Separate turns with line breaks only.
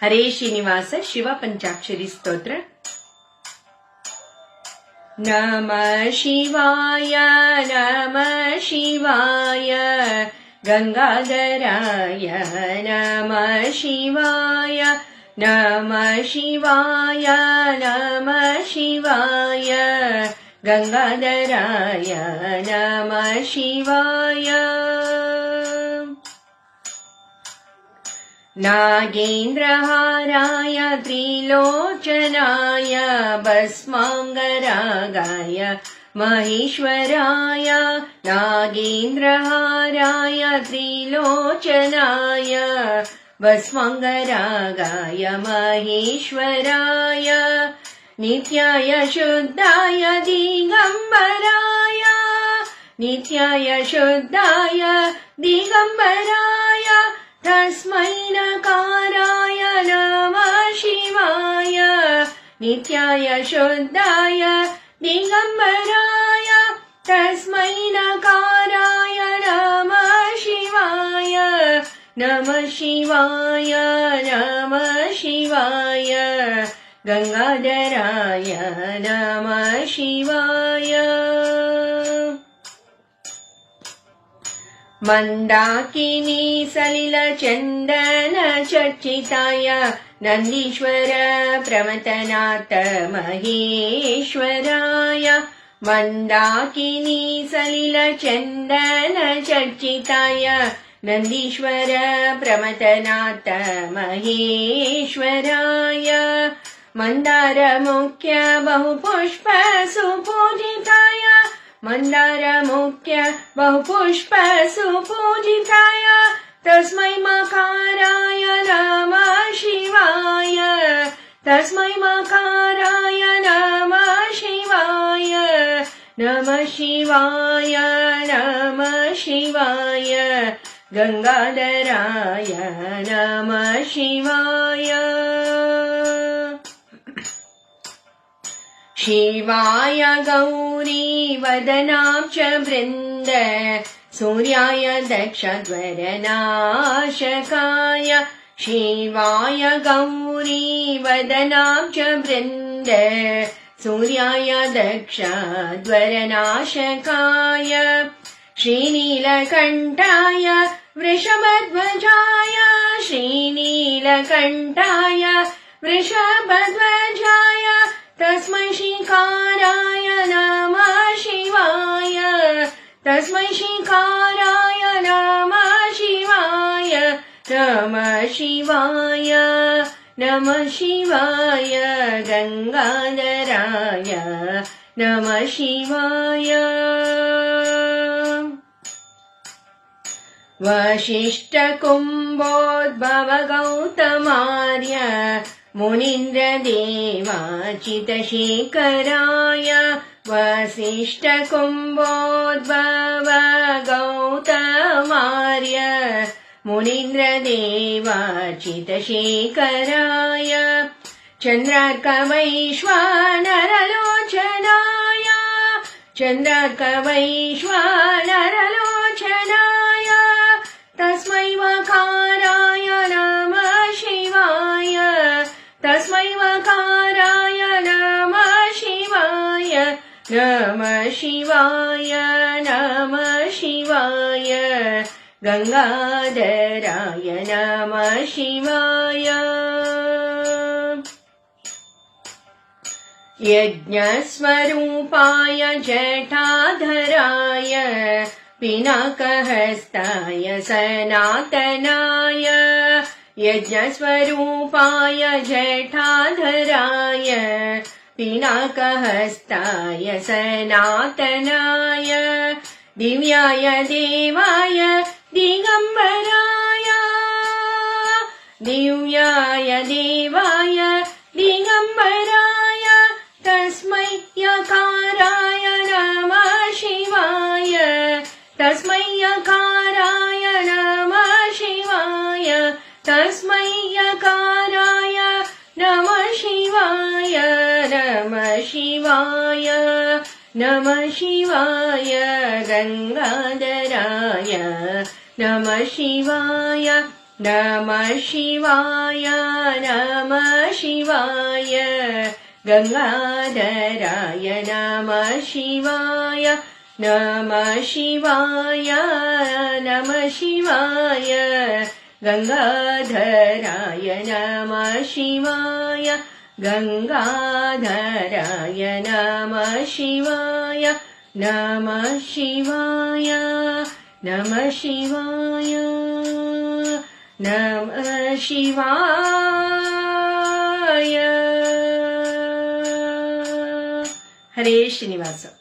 ಹರೇ ಶ್ರೀನಿವಾಸ ಶಿವ ಪಂಚಾಕ್ಷರಿ ಸ್ತೋತ್ರ. ನಮಃ ಶಿವಾಯ ನಮಃ ಶಿವಾಯ ಗಂಗಾಧರಾಯ ನಮಃ ಶಿವಾಯ ನಮಃ ಶಿವಾಯ ನಮಃ ಶಿವಾಯ ಗಂಗಾಧರಾಯ ನಮಃ ಶಿವಾಯ. ನಾಗೇಂದ್ರಹಾರಾಯ ತ್ರಿಲೋಚನಾಯ ಭಸ್ಮಾಂಗರಾಗಾಯ ಮಹೇಶ್ವರಾಯ ನಾಗೇಂದ್ರಹಾರಾಯ ತ್ರಿಲೋಚನಾಯ ಭಸ್ಮಾಂಗರಾಗಾಯ ಮಹೇಶ್ವರಾಯ ನಿತ್ಯಾಯ ಶುದ್ಧಾಯ ದಿಗಂಬರಾಯ ನಿತ್ಯಾಯ ಶುದ್ಧಾಯ ದಿಗಂಬರಾಯ ತಸ್ಮೈ ನಕಾರಾಯ ನಮಃ ಶಿವಾಯ ನಿತ್ಯಾಯ ಶುದ್ಧಾಯ ದಿಗಂಬರಾಯ ತಸ್ಮೈ ನಕಾರಾಯ ನಮಃ ಶಿವಾಯ. ನಮಃ ಶಿವಾಯ ನಮಃ ಶಿವಾಯ ಗಂಗಾಧರಾಯ ನಮಃ ಶಿವಾಯ. ಮಂದಾಕಿನಿ ಸಲಿಲ ಚಂದನ ಚರ್ಚಿತಾಯ ನಂದೀಶ್ವರ ಪ್ರಮಥನಾಥ ಮಹೇಶ್ವರಾಯ ಮಂದಾಕಿನಿ ಸಲಿಲ ಚಂದನ ಚರ್ಚಿತಾಯ ನಂದೀಶ್ವರ ಪ್ರಮಥನಾಥ ಮಹೇಶ್ವರಾಯ ಮಂದಾರ ಮುಖ್ಯ ಬಹುಪುಷ್ಪ ಸುಪೂಜಿತಾಯ ಮಂದಾರ ಮುಖ್ಯ ಬಹುಪುಷ್ಪ ಸುಪೂಜಿತಾಯ ತಸ್ಮೈ ಮಕಾರಾಯ ನಮಃ ಶಿವಾಯ ತಸ್ಮೈ ಮಕಾರಾಯ ನಮಃ ಶಿವಾಯ. ನಮಃ ಶಿವಾಯ ನಮಃ ಶಿವಾಯ ಗಂಗಾಧರಾಯ ನಮಃ ಶಿವಾಯ. ಶಿವಾಯ ಗೌರಿ ವದನಾಬ್ಜ ವೃಂದ ಸೂರ್ಯಾಯ ದಕ್ಷಧ್ವರನಾಶಕಾಯ ಶಿವಾಯ ಗೌರಿ ವದನಾಬ್ಜ ವೃಂದ ಸೂರ್ಯಾಯ ದಕ್ಷಧ್ವರನಾಶಕಾಯ ಶ್ರೀನೀಲಕಂಠಾಯ ವೃಷಭಧ್ವಜಾಯ ಶ್ರೀನೀಲಕಂಠಾಯ ವೃಷಭಧ್ವಜಾಯ ತಸ್ಮೈ ಶ್ರೀಕಾರಾಯ ನಮಃ ಶಿವಾಯ ತಸ್ಮೈ ಶ್ರೀಕಾರಾಯ ನಮಃ ಶಿವಾಯ. ನಮಃ ಶಿವಾಯ ನಮಃ ಶಿವಾಯ ಗಂಗಾಧರಾಯ ನಮಃ ಶಿವಾಯ. ವಸಿಷ್ಠ ಕುಂಭೋದ್ಭವ ಗೌತಮಾರ್ಯ ಮುನೀಂದ್ರ ದೇವಾಚಿತಶೇಖರಾಯ ವಸಿಷ್ಠ ಕುಂಭೋದ್ಭವ ಗೌತಮಾರ್ಯ ಮುನೀಂದ್ರ ದೇವಾಚಿತಶೇಖರಾಯ ಚಂದ್ರಾರ್ಕ ವೈಶ್ವಾನರಲೋಚನಾಯ ಚಂದ್ರಾರ್ಕ ವೈಶ್ವಾನರಲೋಚನಾಯ ತಸ್ಮೈ ವಕಾರಾಯ ನಮಃ ಶಿವಾಯ ತಸ್ಮೈ ವಕಾರಾಯ ನಮಃ ಶಿವಾಯ. ನಮಃ ಶಿವಾಯ ನಮಃ ಶಿವಾಯ ಗಂಗಾಧರಾಯ ನಮಃ ಶಿವಾಯ. ಯಜ್ಞಸ್ವರೂಪಾಯ ಜಟಾಧರಾಯ ಪಿನಾಕಹಸ್ತಾಯ ಸನಾತನಾಯ ಯಜ್ಞಸ್ವರೂಪಾಯ ಜಟಾಧರಾಯ ಪಿನಾಕಹಸ್ತಾಯ ಸನಾತನಾಯ ದಿವ್ಯಾಯ ದೇವಾಯ ದಿಗಂಬರಾಯ ದಿವ್ಯಾಯ ದೇವಾಯ ದಿಗಂಬರಾಯ ತಸ್ಮೈ ಯಕಾರಾಯ ನಮಃ ಶಿವಾಯ ತಸ್ಮೈ ಯಕಾರಾಯ ನಮಃ ಶಿವಾಯ ತಸ್ಮೈ ಯಕಾರಾಯ ನಮಃ ಶಿವಾಯ. ನಮಃ ಶಿವಾಯ ನಮಃ ಶಿವಾಯ ಗಂಗಾಧರಾಯ ನಮಃ ಶಿವಾಯ नमः शिवाय नमः शिवाय गंगाधराय नमः शिवाय नमः शिवाय नमः शिवाय गंगाधराय नमः शिवाय गंगाधराय नमः शिवाय नमः शिवाय नमः शिवाय नमः शिवाय हरे श्रीनिवास।